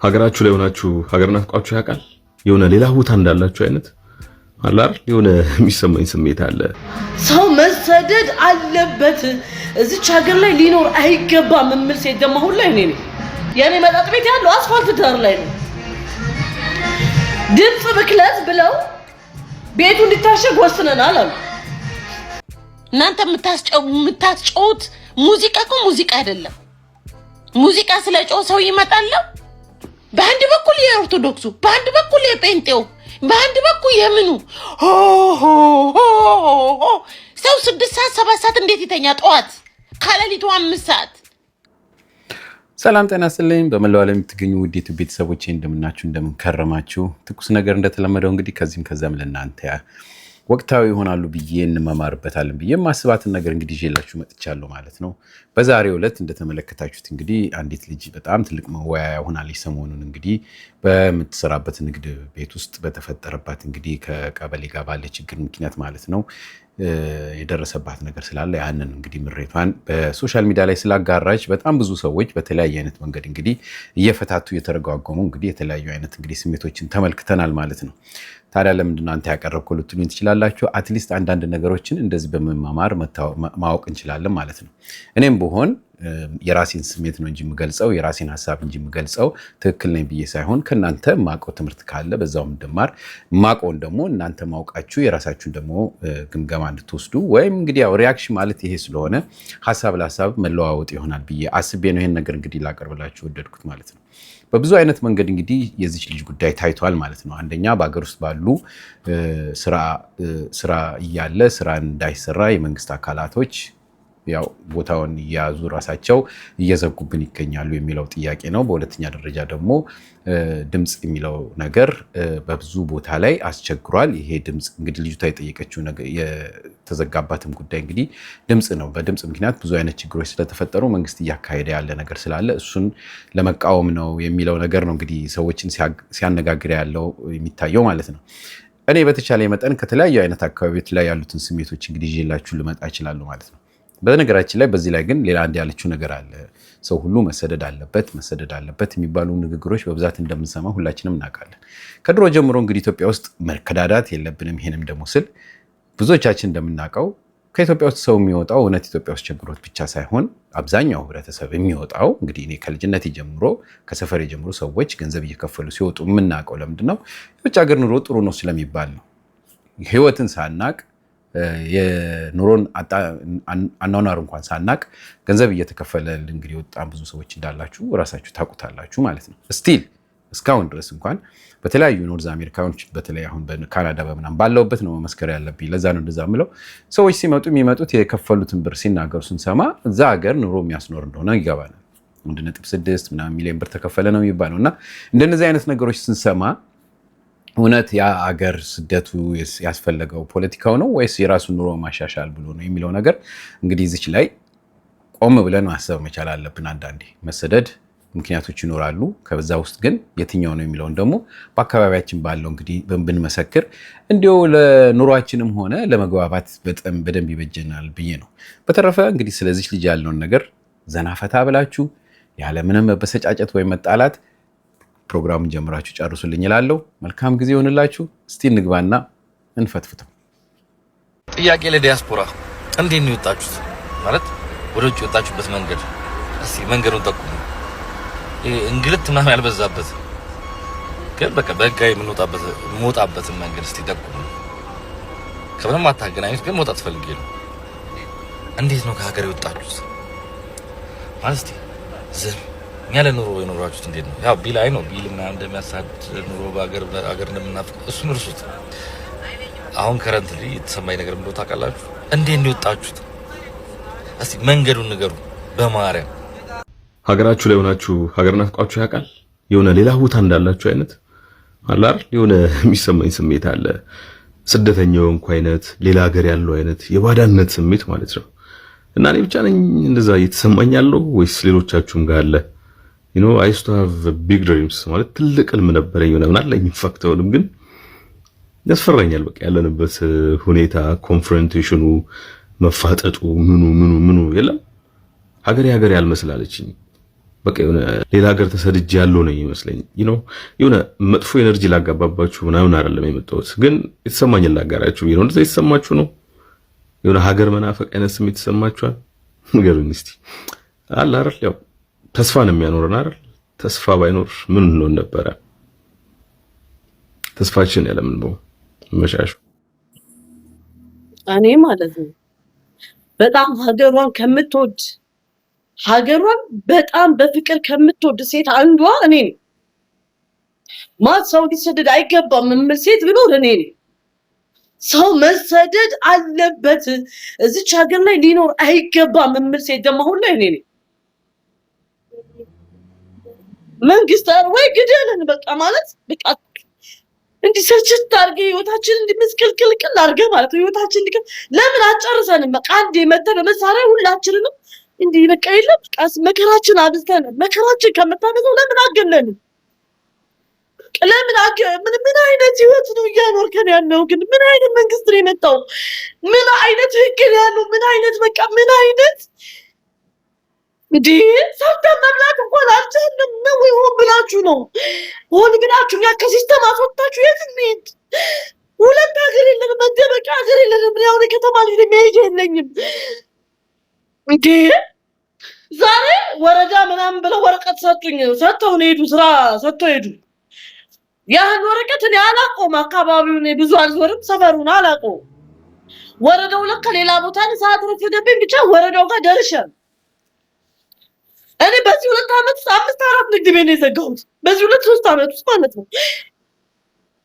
ሀገራችሁ ላይ ሆናችሁ ሀገር ናፍቃችሁ ያውቃል? የሆነ ሌላ ቦታ እንዳላችሁ አይነት አላር የሆነ የሚሰማኝ ስሜት አለ። ሰው መሰደድ አለበት፣ እዚች ሀገር ላይ ሊኖር አይገባም የምል ሴት ደግሞ አሁን ላይ ነኝ። የኔ መጠጥ ቤት ያለው አስፋልት ዳር ላይ ነው። ድምፅ ብክለት ብለው ቤቱ እንዲታሸግ ወስነናል አሉ። እናንተ የምታስጨውት ሙዚቃ እኮ ሙዚቃ አይደለም። ሙዚቃ ስለጮህ ሰው ይመጣል። በአንድ በኩል የኦርቶዶክሱ፣ በአንድ በኩል የጴንጤው፣ በአንድ በኩል የምኑ ሰው 6 ሰዓት 7 ሰዓት እንዴት ይተኛ? ጠዋት ካለሊቱ 5 ሰዓት። ሰላም ጤና ይስጥልኝ። በመላው ዓለም የምትገኙ ውዴቱ ቤተሰቦቼ እንደምናችሁ እንደምንከረማችሁ። ትኩስ ነገር እንደተለመደው እንግዲህ ከዚህም ከዛም ለእናንተ ወቅታዊ ይሆናሉ ብዬ እንመማርበታለን ብዬ ማስባትን ነገር እንግዲህ ይዤላችሁ መጥቻለሁ ማለት ነው። በዛሬው ዕለት እንደተመለከታችሁት እንግዲህ አንዲት ልጅ በጣም ትልቅ መወያያ ሆናለች። ሰሞኑን እንግዲህ በምትሰራበት ንግድ ቤት ውስጥ በተፈጠረባት እንግዲህ ከቀበሌ ጋር ባለ ችግር ምክንያት ማለት ነው የደረሰባት ነገር ስላለ ያንን እንግዲህ ምሬቷን በሶሻል ሚዲያ ላይ ስላጋራች በጣም ብዙ ሰዎች በተለያየ አይነት መንገድ እንግዲህ እየፈታቱ እየተረጓጎሙ እንግዲህ የተለያዩ አይነት እንግዲህ ስሜቶችን ተመልክተናል ማለት ነው። ታዲያ ለምንድን ነው አንተ ያቀረብከው ልትሉኝ ትችላላችሁ። አትሊስት አንዳንድ ነገሮችን እንደዚህ በመማማር ማወቅ እንችላለን ማለት ነው። እኔም ብሆን የራሴን ስሜት ነው እንጂ የምገልጸው የራሴን ሀሳብ እንጂ የምገልጸው ትክክል ነኝ ብዬ ሳይሆን ከእናንተ ማውቀው ትምህርት ካለ በዛው እንድማር ማውቀውን ደግሞ እናንተ ማውቃችሁ የራሳችሁን ደግሞ ግምገማ እንድትወስዱ ወይም እንግዲህ ያው ሪያክሽን ማለት ይሄ ስለሆነ ሀሳብ ለሀሳብ መለዋወጥ ይሆናል ብዬ አስቤ ነው ይሄን ነገር እንግዲህ ላቀርብላችሁ ወደድኩት ማለት ነው። በብዙ አይነት መንገድ እንግዲህ የዚች ልጅ ጉዳይ ታይቷል ማለት ነው። አንደኛ በአገር ውስጥ ባሉ ስራ እያለ ስራ እንዳይሰራ የመንግስት አካላቶች ያው ቦታውን እየያዙ ራሳቸው እየዘጉብን ይገኛሉ የሚለው ጥያቄ ነው። በሁለተኛ ደረጃ ደግሞ ድምፅ የሚለው ነገር በብዙ ቦታ ላይ አስቸግሯል። ይሄ ድምፅ እንግዲህ ልጅቷ የጠየቀችው ነገር የተዘጋባትም ጉዳይ እንግዲህ ድምፅ ነው። በድምፅ ምክንያት ብዙ አይነት ችግሮች ስለተፈጠሩ መንግስት እያካሄደ ያለ ነገር ስላለ እሱን ለመቃወም ነው የሚለው ነገር ነው እንግዲህ ሰዎችን ሲያነጋግር ያለው የሚታየው ማለት ነው። እኔ በተቻለ መጠን ከተለያዩ አይነት አካባቢዎች ላይ ያሉትን ስሜቶች እንግዲህ ይዤላችሁ ልመጣ እችላለሁ ማለት ነው። በነገራችን ላይ በዚህ ላይ ግን ሌላ አንድ ያለችው ነገር አለ። ሰው ሁሉ መሰደድ አለበት የሚባሉ ንግግሮች በብዛት እንደምንሰማ ሁላችንም እናውቃለን። ከድሮ ጀምሮ እንግዲህ ኢትዮጵያ ውስጥ መከዳዳት የለብንም። ይሄንም ደግሞ ስል ብዙዎቻችን እንደምናውቀው ከኢትዮጵያ ውስጥ ሰው የሚወጣው እውነት ኢትዮጵያ ውስጥ ችግሮች ብቻ ሳይሆን አብዛኛው ህብረተሰብ የሚወጣው እንግዲህ እኔ ከልጅነት ጀምሮ ከሰፈር ጀምሮ ሰዎች ገንዘብ እየከፈሉ ሲወጡ የምናውቀው ለምንድን ነው? የውጭ ሀገር ኑሮ ጥሩ ነው ስለሚባል ነው። ህይወትን ሳናቅ የኑሮን አኗኗር እንኳን ሳናቅ ገንዘብ እየተከፈለ እንግዲህ በጣም ብዙ ሰዎች እንዳላችሁ ራሳችሁ ታውቁታላችሁ ማለት ነው። ስቲል እስካሁን ድረስ እንኳን በተለያዩ ኖርዝ አሜሪካኖች በተለይ አሁን በካናዳ በምናምን ባለውበት ነው መመስከር ያለብኝ። ለዛ ነው እንደዛ ምለው። ሰዎች ሲመጡ የሚመጡት የከፈሉትን ብር ሲናገሩ ስንሰማ እዛ ሀገር ኑሮ የሚያስኖር እንደሆነ ይገባናል። 1.6 ምናምን ሚሊዮን ብር ተከፈለ ነው የሚባለው እና እንደነዚህ አይነት ነገሮች ስንሰማ እውነት ያ አገር ስደቱ ያስፈለገው ፖለቲካው ነው ወይስ የራሱን ኑሮ ማሻሻል ብሎ ነው የሚለው ነገር እንግዲህ እዚች ላይ ቆም ብለን ማሰብ መቻል አለብን። አንዳንዴ መሰደድ ምክንያቶች ይኖራሉ። ከዛ ውስጥ ግን የትኛው ነው የሚለውን ደግሞ በአካባቢያችን ባለው እንግዲህ ብንመሰክር እንዲሁ ለኑሯችንም ሆነ ለመግባባት በደንብ ይበጀናል ብዬ ነው። በተረፈ እንግዲህ ስለዚች ልጅ ያለውን ነገር ዘናፈታ ብላችሁ ያለምንም መበሰጫጨት ወይም መጣላት ፕሮግራሙን ጀምራችሁ ጨርሱልኝ እላለሁ። መልካም ጊዜ ይሁንላችሁ። እስቲ እንግባና እንፈትፍተው። ጥያቄ ለዲያስፖራ እንዴት ነው የወጣችሁት? ማለት ወደ ውጭ የወጣችሁበት መንገድ እስቲ መንገዱን ጠቁሙ። እንግልት ምናምን ያልበዛበት ግን በቃ በህጋዊ የምንወጣበትን መንገድ እስቲ ጠቁሙ። ከምንም አታገናኙት ግን መውጣት ፈልጌ ነው። እንዴት ነው ከሀገር የወጣችሁት? ማለት እስቲ ዝም ያለ ኑሮ የኖራችሁት እንዴት ነው? ያው ቢል አይ ነው ቢል ምናምን እንደሚያሳድ ኑሮ በአገር እንደምናፍቅ እሱን እርሱት። አሁን ከረንትሊ የተሰማኝ ነገር ምንድነው ታውቃላችሁ? እንዴት ነው የወጣችሁት? እስቲ መንገዱን ንገሩ በማርያም። ሀገራችሁ ላይ ሆናችሁ ሀገር ናፍቃችሁ ያውቃል? የሆነ ሌላ ቦታ እንዳላችሁ አይነት አላር የሆነ የሚሰማኝ ስሜት አለ። ስደተኛው እንኳን አይነት ሌላ ሀገር ያለው አይነት የባዳነት ስሜት ማለት ነው። እና እኔ ብቻ ነኝ እንደዛ እየተሰማኝ ያለው ወይስ ሌሎቻችሁም ጋር አለ? I used to have big dreams ማለት ትልቅ ህልም ነበረኝ ምናምን አለኝ። ፋክተውንም ግን ያስፈራኛል። በቃ ያለንበት ሁኔታ ኮንፍሮንቴሽኑ፣ መፋጠጡ ምኑ የለም ሀገር ያልመስላለችኝ። በቃ የሆነ ሌላ ሀገር ተሰድጅ ያለው ነው ይመስለኝ። የሆነ መጥፎ ኤነርጂ ላጋባባችሁ ምናምን አይደለም የመጣሁት፣ ግን የተሰማኝን ላጋራችሁ ነው። እንደዛ የተሰማችሁ ነው? የሆነ ሀገር መናፈቅ አይነት ስሜት የተሰማችኋል? ንገሩኝ እስቲ። አለ አይደል? ያው ተስፋ ነው የሚያኖረን አይደል? ተስፋ ባይኖር ምን ነው ነበረ? ተስፋችን ያለምን ነው መሻሹ። እኔ ማለት ነው በጣም ሀገሯን በጣም በፍቅር ከምትወድ ሴት አንዷ እኔ ነኝ። ሰው ሊሰደድ አይገባም የምል ሴት ብኖር እኔ ነኝ። ሰው መሰደድ አለበት፣ እዚች ሀገር ላይ ሊኖር አይገባም የምል ሴት ደግሞ አሁን ላይ እኔ ነኝ። መንግስት ወይ ግደልን በቃ ማለት በቃ እንዲህ ስልችት አድርገህ ህይወታችን እንዲህ ምስቅልቅልቅል አድርገህ ማለት ነው ህይወታችን እንዲህ ለምን አጨርሰንም? በቃ አንዴ መተን መሳሪያ ሁላችንንም እንዲህ በቃ የለም ቃስ መከራችን አብዝተን መከራችን ከምታነሳው ለምን አገለንም? ምን አይነት ህይወት ነው እያኖርከን ያለው? ግን ምን አይነት መንግስት ነው የመጣው? ምን አይነት ህግ ነው ያለው? ምን አይነት በቃ ምን አይነት እንዴ ሰርተን መብላት እንኳን አልቻልንም ነው ወይ? ሆን ብላችሁ ነው? ሆን ብላችሁ ያ ከሲስተም አስወጣችሁ የት እንሂድ? ሁለት ሀገር የለንም፣ መደበቂያ ሀገር የለንም። ያው ከተማ ልጅ መሄጃ የለኝም እንዴ። ዛሬ ወረዳ ምናምን ብለው ወረቀት ሰጥተው ሄዱ፣ ስራ ሰጥተው ሄዱ። ያን ወረቀት እኔ አላውቀውም፣ አካባቢውን ብዙ አልዞርም፣ ሰፈሩን አላውቀውም። ወረዳው ለካ ሌላ ቦታ ሰዓት ረፈደብኝ፣ ብቻ ወረዳው ጋር ደርሻለሁ። እኔ በዚህ 2 ዓመት ውስጥ 5-4 ንግድ ቤት ነው የዘጋሁት። በዚህ 2-3 ዓመት ውስጥ ማለት ነው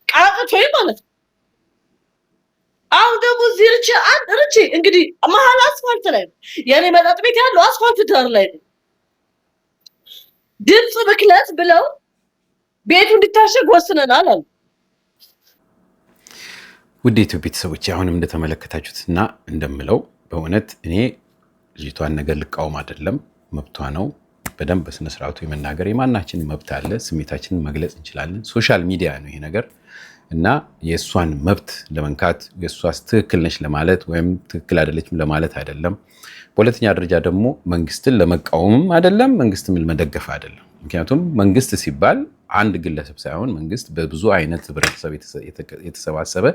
ቃቅቶኝ ማለት ነው። አሁን ደግሞ እዚህ ርቼ እንግዲህ መሀል አስፋልት ላይ ነው የኔ መጠጥ ቤት ያለው፣ አስፋልት ዳር ላይ ነው። ድምፅ ብክለት ብለው ቤቱ እንዲታሸግ ወስነናል አሉ። ውድ ኢትዮ ቤተሰቦች አሁንም እንደተመለከታችሁትና እንደምለው በእውነት እኔ ልጅቷን ነገር ልቃወም አይደለም፣ መብቷ ነው። በደንብ በስነ ስርዓቱ የመናገር የማናችን መብት አለ። ስሜታችንን መግለጽ እንችላለን። ሶሻል ሚዲያ ነው ይሄ ነገር እና የእሷን መብት ለመንካት የእሷስ ትክክል ነች ለማለት ወይም ትክክል አይደለችም ለማለት አይደለም። በሁለተኛ ደረጃ ደግሞ መንግስትን ለመቃወምም አይደለም፣ መንግስትን መደገፍ አይደለም። ምክንያቱም መንግስት ሲባል አንድ ግለሰብ ሳይሆን መንግስት በብዙ አይነት ህብረተሰብ የተሰባሰበ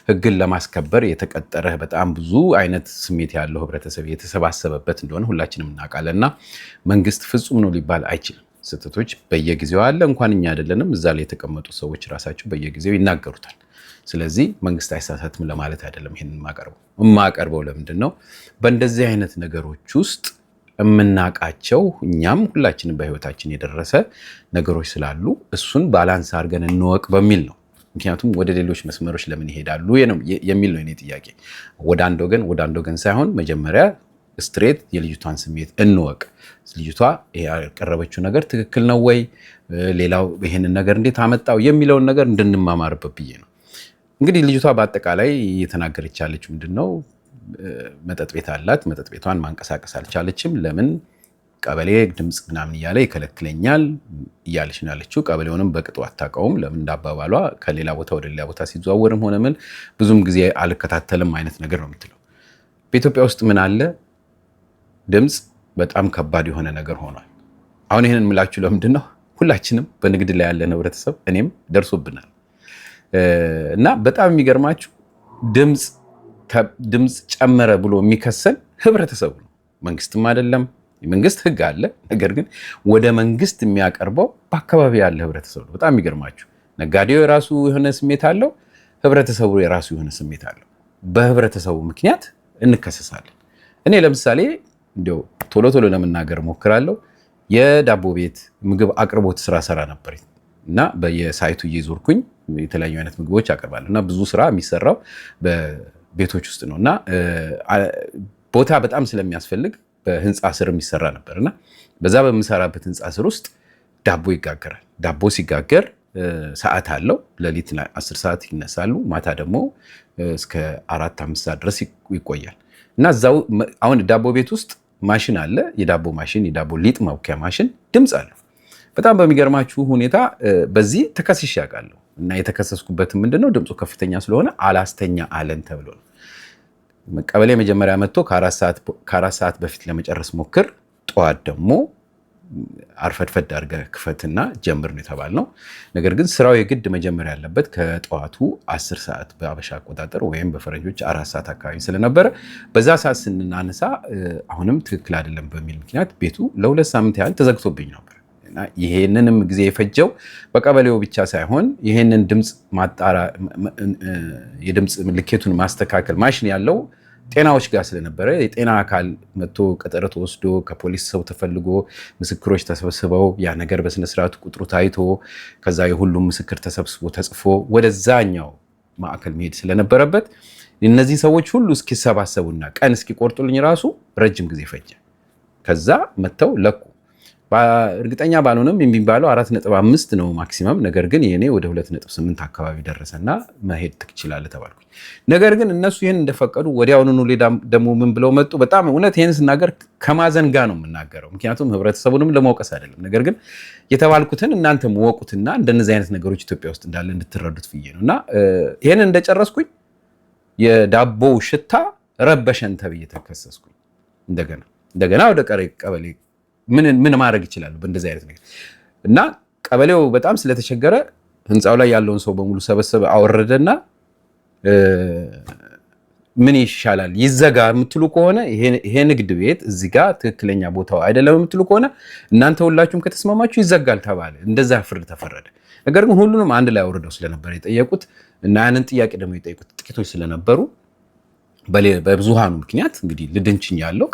ህግን ለማስከበር የተቀጠረ በጣም ብዙ አይነት ስሜት ያለው ህብረተሰብ የተሰባሰበበት እንደሆነ ሁላችንም እናውቃለን። እና መንግስት ፍጹም ነው ሊባል አይችልም። ስህተቶች በየጊዜው አለ። እንኳን እኛ አይደለንም እዛ ላይ የተቀመጡ ሰዎች ራሳቸው በየጊዜው ይናገሩታል። ስለዚህ መንግስት አይሳሳትም ለማለት አይደለም። ይሄንን የማቀርበው ለምንድን ነው በእንደዚህ አይነት ነገሮች ውስጥ የምናውቃቸው እኛም ሁላችንም በህይወታችን የደረሰ ነገሮች ስላሉ እሱን ባላንስ አድርገን እንወቅ በሚል ነው። ምክንያቱም ወደ ሌሎች መስመሮች ለምን ይሄዳሉ የሚል ነው የኔ ጥያቄ። ወደ አንድ ወገን ሳይሆን መጀመሪያ ስትሬት የልጅቷን ስሜት እንወቅ። ልጅቷ ያቀረበችው ነገር ትክክል ነው ወይ፣ ሌላው ይሄንን ነገር እንዴት አመጣው የሚለውን ነገር እንድንማማርበት ብዬ ነው። እንግዲህ ልጅቷ በአጠቃላይ እየተናገረች ያለችው ምንድነው? መጠጥ ቤት አላት። መጠጥ ቤቷን ማንቀሳቀስ አልቻለችም። ለምን? ቀበሌ ድምፅ ምናምን እያለ ይከለክለኛል እያለች ነው ያለችው። ቀበሌውንም በቅጡ አታውቀውም። ለምን? እንዳባባሏ ከሌላ ቦታ ወደ ሌላ ቦታ ሲዘዋወርም ሆነ ምን ብዙም ጊዜ አልከታተልም አይነት ነገር ነው የምትለው። በኢትዮጵያ ውስጥ ምን አለ? ድምፅ በጣም ከባድ የሆነ ነገር ሆኗል። አሁን ይህንን የምላችሁ ለምንድን ነው? ሁላችንም በንግድ ላይ ያለን ህብረተሰብ እኔም ደርሶብናል እና በጣም የሚገርማችሁ ድምፅ ጨመረ ብሎ የሚከሰን ህብረተሰቡ ነው፣ መንግስትም አይደለም። የመንግስት ህግ አለ፣ ነገር ግን ወደ መንግስት የሚያቀርበው በአካባቢ ያለ ህብረተሰቡ ነው። በጣም የሚገርማችሁ ነጋዴው የራሱ የሆነ ስሜት አለው፣ ህብረተሰቡ የራሱ የሆነ ስሜት አለው። በህብረተሰቡ ምክንያት እንከሰሳለን። እኔ ለምሳሌ እንዲያው ቶሎ ለመናገር ሞክራለሁ። የዳቦ ቤት ምግብ አቅርቦት ስራ ሰራ ነበር እና በየሳይቱ እየዞርኩኝ የተለያዩ አይነት ምግቦች አቀርባለሁ እና ብዙ ስራ የሚሰራው በቤቶች ውስጥ ነው እና ቦታ በጣም ስለሚያስፈልግ በህንፃ ስር የሚሰራ ነበር እና በዛ በምሰራበት ህንፃ ስር ውስጥ ዳቦ ይጋገራል። ዳቦ ሲጋገር ሰዓት አለው። ሌሊት 10 ሰዓት ይነሳሉ። ማታ ደግሞ እስከ 4-5 ሰዓት ድረስ ይቆያል እና እዛው አሁን ዳቦ ቤት ውስጥ ማሽን አለ። የዳቦ ማሽን፣ የዳቦ ሊጥ ማውኪያ ማሽን ድምፅ አለው። በጣም በሚገርማችሁ ሁኔታ በዚህ ተከስሼ አውቃለሁ እና የተከሰስኩበት ምንድነው ድምፁ ከፍተኛ ስለሆነ አላስተኛ አለን ተብሎ ነው። ቀበሌ መጀመሪያ መጥቶ ከ4 ሰዓት በፊት ለመጨረስ ሞክር። ጠዋት ደግሞ አርፈድፈድ አድርገህ ክፈትና ጀምር ነው የተባልነው። ነገር ግን ስራው የግድ መጀመር ያለበት ከጠዋቱ 10 ሰዓት በአበሻ አቆጣጠር ወይም በፈረንጆች 4 ሰዓት አካባቢ ስለነበረ በዛ ሰዓት ስናነሳ አሁንም ትክክል አይደለም በሚል ምክንያት ቤቱ ለ2 ሳምንት ያህል ተዘግቶብኝ ነበር። እና ይሄንንም ጊዜ የፈጀው በቀበሌው ብቻ ሳይሆን ይሄንን ድምጽ ማጣራ የድምጽ ልኬቱን ማስተካከል ማሽን ያለው ጤናዎች ጋር ስለነበረ የጤና አካል መጥቶ ቀጠሮ ተወስዶ ከፖሊስ ሰው ተፈልጎ ምስክሮች ተሰብስበው ያ ነገር በስነ ስርዓቱ ቁጥሩ ታይቶ ከዛ የሁሉም ምስክር ተሰብስቦ ተጽፎ ወደዛኛው ማዕከል መሄድ ስለነበረበት እነዚህ ሰዎች ሁሉ እስኪሰባሰቡና ቀን እስኪቆርጡልኝ ራሱ ረጅም ጊዜ ፈጀ። ከዛ መተው ለኩ እርግጠኛ ባልሆነም የሚባለው 4.5 ነው ማክሲመም። ነገር ግን የኔ ወደ 2.8 አካባቢ ደረሰና መሄድ ትችላለህ ተባልኩኝ። ነገር ግን እነሱ ይሄን እንደፈቀዱ ወዲያውኑ ደግሞ ምን ብለው መጡ። በጣም እውነት ይሄን ስናገር ከማዘን ጋር ነው የምናገረው፣ ምክንያቱም ህብረተሰቡንም ለመውቀስ አይደለም። ነገር ግን የተባልኩትን እናንተም ወቁትና እንደነዚህ አይነት ነገሮች ኢትዮጵያ ውስጥ እንዳለ እንድትረዱት ፍዬ ነውና ይሄን እንደጨረስኩኝ የዳቦው ሽታ ረበሸን ተብዬ ተከሰስኩኝ። እንደገና ወደ ቀበሌ ምን ማድረግ ይችላል በእንደዚህ አይነት ነገር እና ቀበሌው በጣም ስለተቸገረ ህንጻው ላይ ያለውን ሰው በሙሉ ሰበሰበ፣ አወረደና ምን ይሻላል ይዘጋ የምትሉ ከሆነ ይሄ ንግድ ቤት እዚህ ጋር ትክክለኛ ቦታው አይደለም የምትሉ ከሆነ እናንተ ሁላችሁም ከተስማማችሁ ይዘጋል ተባለ። እንደዛ ፍርድ ተፈረደ። ነገር ግን ሁሉንም አንድ ላይ አወርደው ስለነበር የጠየቁት እና ያንን ጥያቄ ደግሞ የጠየቁት ጥቂቶች ስለነበሩ በብዙሃኑ ምክንያት እንግዲህ ልድንችኝ ያለው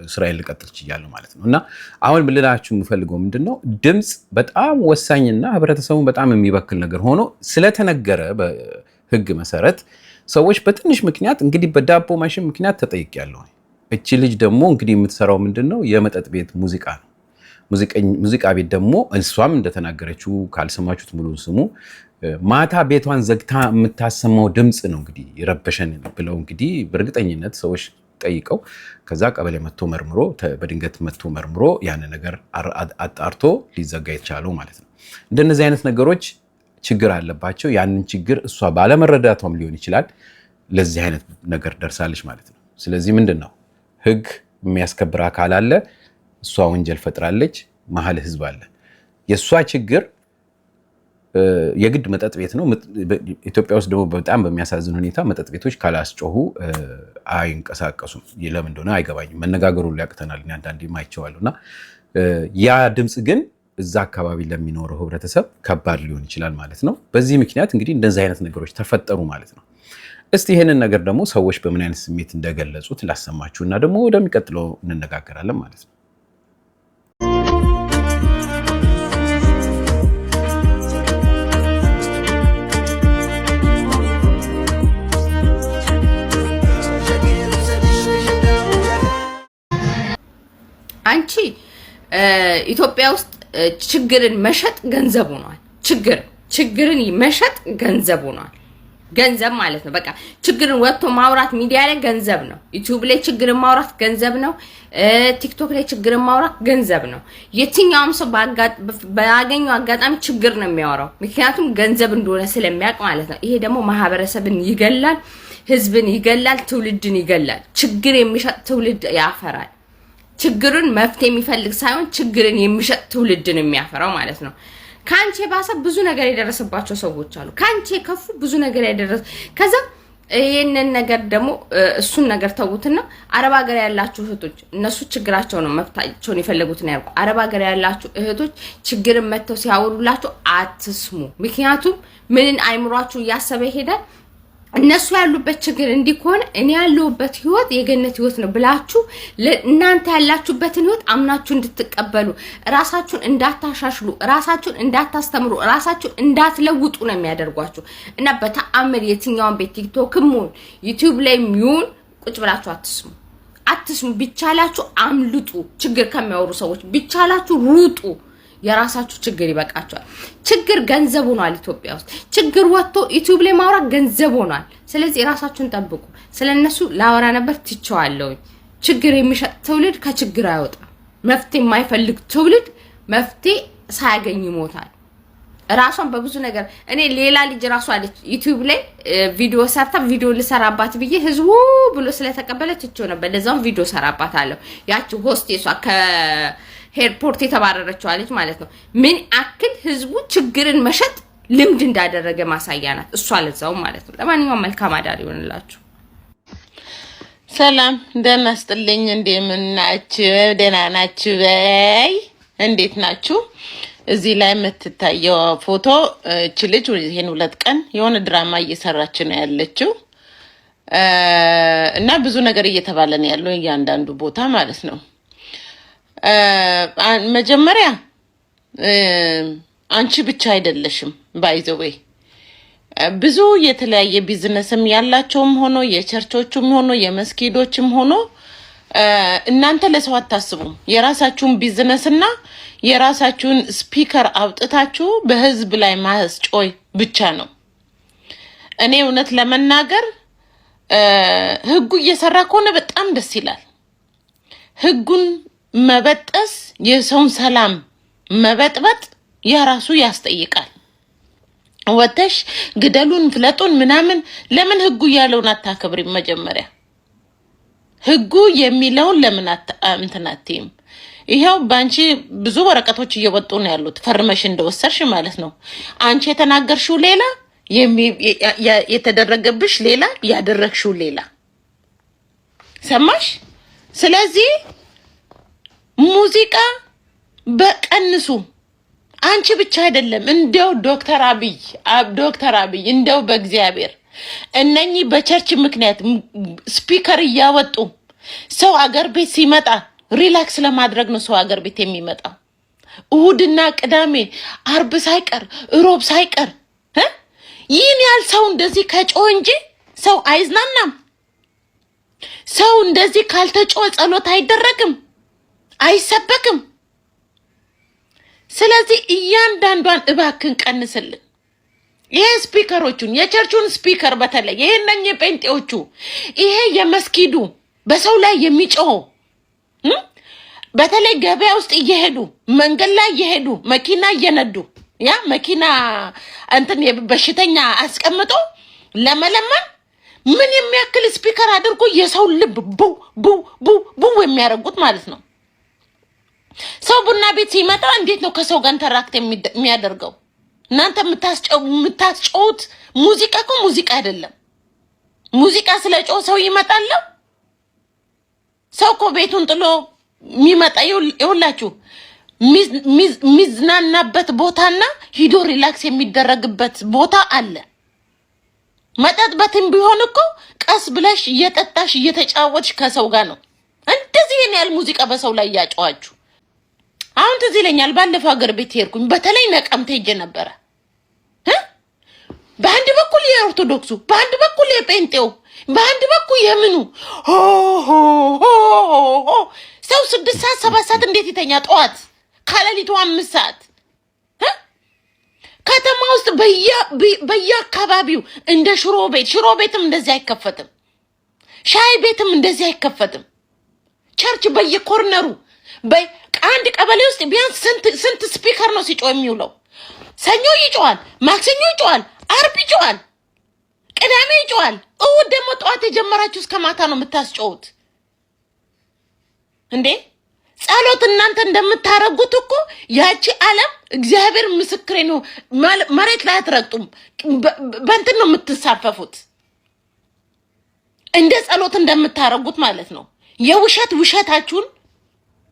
እስራኤል ልቀጥል ችያለሁ ማለት ነው። እና አሁን ብልላችሁ የምፈልገው ምንድነው ድምጽ በጣም ወሳኝና ህብረተሰቡን በጣም የሚበክል ነገር ሆኖ ስለተነገረ በህግ መሰረት ሰዎች በትንሽ ምክንያት እንግዲህ በዳቦ ማሽን ምክንያት ተጠይቄያለሁ። እቺ ልጅ ደግሞ እንግዲህ የምትሰራው ምንድነው የመጠጥ ቤት ሙዚቃ ነው። ሙዚቃ ቤት ደግሞ እሷም እንደተናገረችው ካልሰማችሁት ሙሉ ስሙ ማታ ቤቷን ዘግታ የምታሰማው ድምጽ ነው እንግዲህ ይረበሸን ብለው እንግዲህ በእርግጠኝነት ሰዎች ጠይቀው ከዛ ቀበሌ መጥቶ መርምሮ በድንገት መጥቶ መርምሮ ያን ነገር አጣርቶ ሊዘጋ የቻለው ማለት ነው። እንደነዚህ አይነት ነገሮች ችግር አለባቸው። ያንን ችግር እሷ ባለመረዳቷም ሊሆን ይችላል ለዚህ አይነት ነገር ደርሳለች ማለት ነው። ስለዚህ ምንድነው ህግ የሚያስከብር አካል አለ፣ እሷ ወንጀል ፈጥራለች፣ መሀል ህዝብ አለ። የእሷ ችግር የግድ መጠጥ ቤት ነው። ኢትዮጵያ ውስጥ ደግሞ በጣም በሚያሳዝን ሁኔታ መጠጥ ቤቶች ካላስጮሁ አይንቀሳቀሱም። ለምን እንደሆነ አይገባኝም። መነጋገሩን ሊያቅተናል አንዳንዴ ማይቸዋሉና ያ ድምጽ ግን እዛ አካባቢ ለሚኖረው ህብረተሰብ ከባድ ሊሆን ይችላል ማለት ነው። በዚህ ምክንያት እንግዲህ እንደዚህ አይነት ነገሮች ተፈጠሩ ማለት ነው። እስቲ ይሄንን ነገር ደግሞ ሰዎች በምን አይነት ስሜት እንደገለጹት ላሰማችሁና ደግሞ ወደሚቀጥለው እንነጋገራለን ማለት ነው። አንቺ ኢትዮጵያ ውስጥ ችግርን መሸጥ ገንዘብ ሆኗል። ችግርን መሸጥ ገንዘብ ሆኗል። ገንዘብ ማለት ነው። በቃ ችግርን ወጥቶ ማውራት ሚዲያ ላይ ገንዘብ ነው። ዩቲዩብ ላይ ችግርን ማውራት ገንዘብ ነው። ቲክቶክ ላይ ችግርን ማውራት ገንዘብ ነው። የትኛውም ሰው ባገኘው አጋጣሚ ችግር ነው የሚያወራው፣ ምክንያቱም ገንዘብ እንደሆነ ስለሚያውቅ ማለት ነው። ይሄ ደግሞ ማህበረሰብን ይገላል፣ ህዝብን ይገላል፣ ትውልድን ይገላል። ችግር የሚሸጥ ትውልድ ያፈራል። ችግርን መፍትሄ የሚፈልግ ሳይሆን ችግርን የሚሸጥ ትውልድን የሚያፈራው ማለት ነው። ካንቺ ባሰ ብዙ ነገር የደረሰባቸው ሰዎች አሉ። ካንቺ ከፉ ብዙ ነገር ያደረሰ ከዛ ይሄንን ነገር ደግሞ እሱን ነገር ተውትና አረብ ሀገር ያላችሁ እህቶች እነሱ ችግራቸው ነው መፍታቸውን የፈለጉትን ያርጉ። አረብ ሀገር ያላችሁ እህቶች ችግርን መተው ሲያወሩላችሁ አትስሙ። ምክንያቱም ምን አይምሯችሁ ያሰበ ይሄዳል። እነሱ ያሉበት ችግር እንዲኮን እኔ ያለሁበት ህይወት የገነት ህይወት ነው ብላችሁ እናንተ ያላችሁበትን ህይወት አምናችሁ እንድትቀበሉ፣ ራሳችሁን እንዳታሻሽሉ፣ ራሳችሁን እንዳታስተምሩ፣ ራሳችሁን እንዳትለውጡ ነው የሚያደርጓችሁ። እና በተአምር የትኛውን ቤት ቲክቶክም ይሁን ዩቲዩብ ላይ ይሁን ቁጭ ብላችሁ አትስሙ። ቢቻላችሁ አምልጡ። ችግር ከሚያወሩ ሰዎች ቢቻላችሁ ሩጡ። የራሳችሁ ችግር ይበቃችኋል። ችግር ገንዘብ ሆኗል ኢትዮጵያ ውስጥ። ችግር ወጥቶ ዩቲዩብ ላይ ማውራት ገንዘብ ሆኗል። ስለዚህ ራሳችሁን ጠብቁ። ስለነሱ ላወራ ነበር ትቼዋለሁ። ችግር የሚሸጥ ትውልድ ከችግር አይወጣም። መፍትሄ የማይፈልግ ትውልድ መፍትሄ ሳያገኝ ይሞታል። ራሷን በብዙ ነገር እኔ ሌላ ልጅ ራሷ አለች ዩቲዩብ ላይ ቪዲዮ ሰርታ ቪዲዮ ልሰራባት ብዬ ህዝቡ ብሎ ስለተቀበለ ትቼው ነበር። ለዛም ቪዲዮ ሰራባታለሁ። ያቺ ሆስቴሷ ኤርፖርት የተባረረችው አለች ማለት ነው። ምን አክል ህዝቡ ችግርን መሸጥ ልምድ እንዳደረገ ማሳያ ናት እሷ ለዛው ማለት ነው። ለማንኛውም መልካም አዳር ይሆንላችሁ። ሰላም ደህና ስጥልኝ። እንደምን ናችሁ? ደህና ናችሁ በይ? እንዴት ናችሁ? እዚህ ላይ የምትታየው ፎቶ እቺ ልጅ ይሄን 2 ቀን የሆነ ድራማ እየሰራች ነው ያለችው እና ብዙ ነገር እየተባለ ነው ያለው እያንዳንዱ ቦታ ማለት ነው። መጀመሪያ አንቺ ብቻ አይደለሽም ባይ ዘ ዌይ ብዙ የተለያየ ቢዝነስም ያላቸውም ሆኖ የቸርቾችም ሆኖ የመስጊዶችም ሆኖ እናንተ ለሰው አታስቡም። የራሳችሁን ቢዝነስና የራሳችሁን ስፒከር አውጥታችሁ በህዝብ ላይ ማስጮይ ብቻ ነው። እኔ እውነት ለመናገር ህጉ እየሰራ ከሆነ በጣም ደስ ይላል። ህጉን መበጠስ የሰውን ሰላም መበጥበጥ የራሱ ያስጠይቃል። ወተሽ ግደሉን ፍለጡን ምናምን ለምን ህጉ ያለውን አታከብሪም? መጀመሪያ ህጉ የሚለውን ለምን አትንተናቲም? ይሄው ባንቺ ብዙ ወረቀቶች እየወጡ ነው ያሉት ፈርመሽ እንደወሰርሽ ማለት ነው። አንቺ የተናገርሽው ሌላ የተደረገብሽ ሌላ ያደረግሽው ሌላ ሰማሽ? ስለዚህ ሙዚቃ በቀንሱ አንቺ ብቻ አይደለም እንደው ዶክተር አብይ እንደው በእግዚአብሔር እነኚህ በቸርች ምክንያት ስፒከር እያወጡ ሰው አገር ቤት ሲመጣ ሪላክስ ለማድረግ ነው ሰው አገር ቤት የሚመጣው። እሁድና ቅዳሜ አርብ ሳይቀር ሮብ ሳይቀር ይህን ያህል ሰው እንደዚህ ከጮህ እንጂ ሰው አይዝናናም። ሰው እንደዚህ ካልተጮህ ጸሎት አይደረግም፣ አይሰበክም። ስለዚህ እያንዳንዷን እባክን ቀንስልን። ይሄ ስፒከሮቹን የቸርቹን ስፒከር በተለይ ይሄንን የጴንጤዎቹ ይሄ የመስጊዱ በሰው ላይ የሚጮህ በተለይ ገበያ ውስጥ እየሄዱ መንገድ ላይ እየሄዱ መኪና እየነዱ ያ መኪና እንትን በሽተኛ አስቀምጦ ለመለመን ምን የሚያክል ስፒከር አድርጎ የሰው ልብ ቡ ቡ ቡ ቡ የሚያረጉት ማለት ነው። ሰው ቡና ቤት ሲመጣ እንዴት ነው ከሰው ጋር ኢንተራክት የሚያደርገው? እናንተ የምታስጨውት ሙዚቃ እኮ ሙዚቃ አይደለም። ሙዚቃ ስለጮህ ሰው ይመጣል? ሰው እኮ ቤቱን ጥሎ የሚመጣ ይውላችሁ ሚዝናናበት ቦታና ሂዶ ሪላክስ የሚደረግበት ቦታ አለ። መጠጥበትም ቢሆን እኮ ቀስ ብለሽ እየጠጣሽ እየተጫወትሽ ከሰው ጋር ነው። እንደዚህ ያለ ሙዚቃ በሰው ላይ ያጫዋችሁ። አሁን ትዝ ይለኛል ባለፈው ሀገር ቤት ሄድኩኝ። በተለይ ነቀምቴ ሄጄ ነበረ። በአንድ በኩል የኦርቶዶክሱ፣ በአንድ በኩል የጴንጤው፣ በአንድ በኩል የምኑ ሰው 6 ሰዓት 7 ሰዓት እንዴት ይተኛ? ጠዋት ከሌሊቱ 5 ሰዓት ከተማ ውስጥ በየአካባቢው እንደ ሽሮ ቤትም እንደዚህ አይከፈትም። ሻይ ቤትም እንደዚህ አይከፈትም። ቸርች በየኮርነሩ አንድ ቀበሌ ውስጥ ቢያንስ ስንት ስፒከር ነው ሲጮህ የሚውለው? ሰኞ ይጮሃል፣ ማክሰኞ ይጮሃል፣ አርብ ይጮሃል፣ ቅዳሜ ይጮሃል። እሑድ ደግሞ ጠዋት የጀመራችሁ እስከ ማታ ነው የምታስጮሁት እንዴ? ጸሎት እናንተ እንደምታረጉት እኮ ያቺ ዓለም እግዚአብሔር ምስክሬ ነው መሬት ላይ አትረግጡም። በእንትን ነው የምትሳፈፉት እንደ ጸሎት እንደምታረጉት ማለት ነው። ውሸታችሁን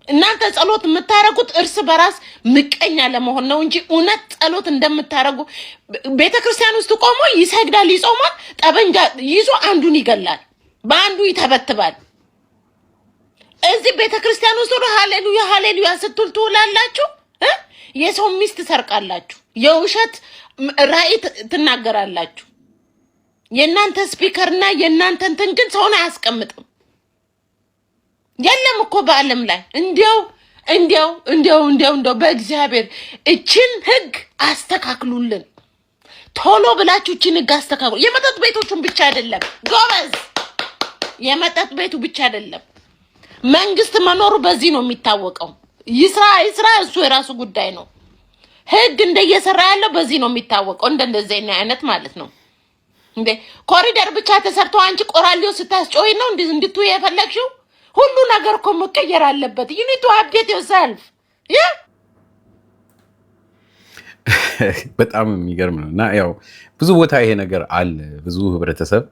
እናንተ ጸሎት የምታረጉት እርስ በራስ ምቀኛ ለመሆን ነው እንጂ እውነት ጸሎት እንደምታረጉ ቤተክርስቲያን ውስጥ ቆሞ ይሰግዳል፣ ይጾማል፣ ጠበንጃ ይዞ አንዱን ይገላል፣ በአንዱ ይተበትባል። እዚህ ቤተክርስቲያን ውስጥ ወደ ሃሌሉያ ሃሌሉያ ስትሉ ትውላላችሁ። የሰው ሚስት ሰርቃላችሁ፣ የውሸት ራእይ ትናገራላችሁ። የእናንተ ስፒከርና የእናንተ እንትን ግን ሰውን አያስቀምጥም። የለም እኮ በዓለም ላይ እንዲያው በእግዚአብሔር እችን ህግ አስተካክሉልን። ቶሎ ብላችሁ እችን ህግ አስተካክሉ። የመጠጥ ቤቶቹን ብቻ አይደለም ጎበዝ፣ የመጠጥ ቤቱ ብቻ አይደለም። መንግስት መኖሩ በዚህ ነው የሚታወቀው። ይስራ እሱ የራሱ ጉዳይ ነው። ህግ እንደየሰራ ያለው በዚህ ነው የሚታወቀው። እንደዚህ አይነት ማለት ነው እንዴ ኮሪደር ብቻ ተሰርቶ አንቺ ቆራሊዮ ስታስጮይ ነው እንድትዩ የፈለግሽው? ሁሉ ነገር እኮ መቀየር አለበት። you need to update yourself በጣም የሚገርም ነው እና ያው ብዙ ቦታ ይሄ ነገር አለ። ብዙ ህብረተሰብ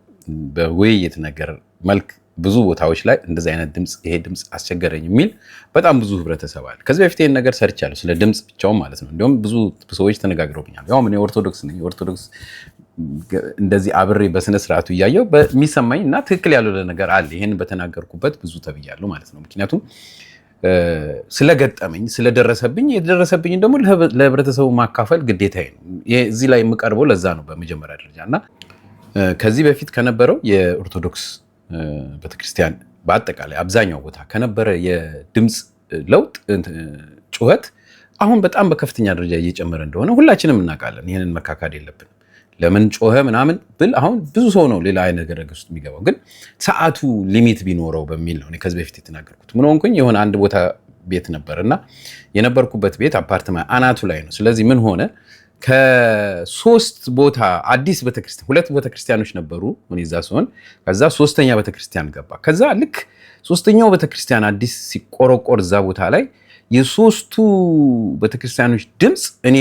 በውይይት ነገር መልክ ብዙ ቦታዎች ላይ እንደዚህ አይነት ድምጽ ይሄ ድምጽ አስቸገረኝ የሚል በጣም ብዙ ህብረተሰብ አለ። ከዚህ በፊት ይሄን ነገር ሰርቻለሁ ስለ ድምጽ ብቻው ማለት ነው። እንደውም ብዙ ሰዎች ተነጋግረውኛል። ያው ምን ኦርቶዶክስ ነኝ ኦርቶዶክስ እንደዚህ አብሬ በስነ ስርዓቱ እያየው በሚሰማኝ እና ትክክል ያለው ነገር አለ። ይሄን በተናገርኩበት ብዙ ተብያለሁ ማለት ነው። ምክንያቱም ስለገጠመኝ ስለደረሰብኝ የደረሰብኝ ደግሞ ለህብረተሰቡ ማካፈል ግዴታዬ ነው። እዚህ ላይ የምቀርበው ለዛ ነው በመጀመሪያ ደረጃና ከዚህ በፊት ከነበረው የኦርቶዶክስ ቤተክርስቲያን በአጠቃላይ አብዛኛው ቦታ ከነበረ የድምጽ ለውጥ ጩኸት አሁን በጣም በከፍተኛ ደረጃ እየጨመረ እንደሆነ ሁላችንም እናውቃለን። ይሄንን መካካድ የለብንም። ለምን ጮኸ ምናምን ብል አሁን ብዙ ሰው ነው ሌላ አይነት ነገር ውስጥ የሚገባው። ግን ሰዓቱ ሊሚት ቢኖረው በሚል ነው እኔ ከዚህ በፊት የተናገርኩት። ምን ሆንኩኝ የሆነ አንድ ቦታ ቤት ነበርና የነበርኩበት ቤት አፓርትማ አናቱ ላይ ነው። ስለዚህ ምን ሆነ ከሶስት ቦታ አዲስ ቤተክርስቲያን ሁለት ቤተክርስቲያኖች ነበሩ እኔ እዛ ሲሆን ከዛ ሶስተኛ ቤተክርስቲያን ገባ። ከዛ ልክ ሶስተኛው ቤተክርስቲያን አዲስ ሲቆረቆር እዛ ቦታ ላይ የሶስቱ ቤተክርስቲያኖች ድምጽ እኔ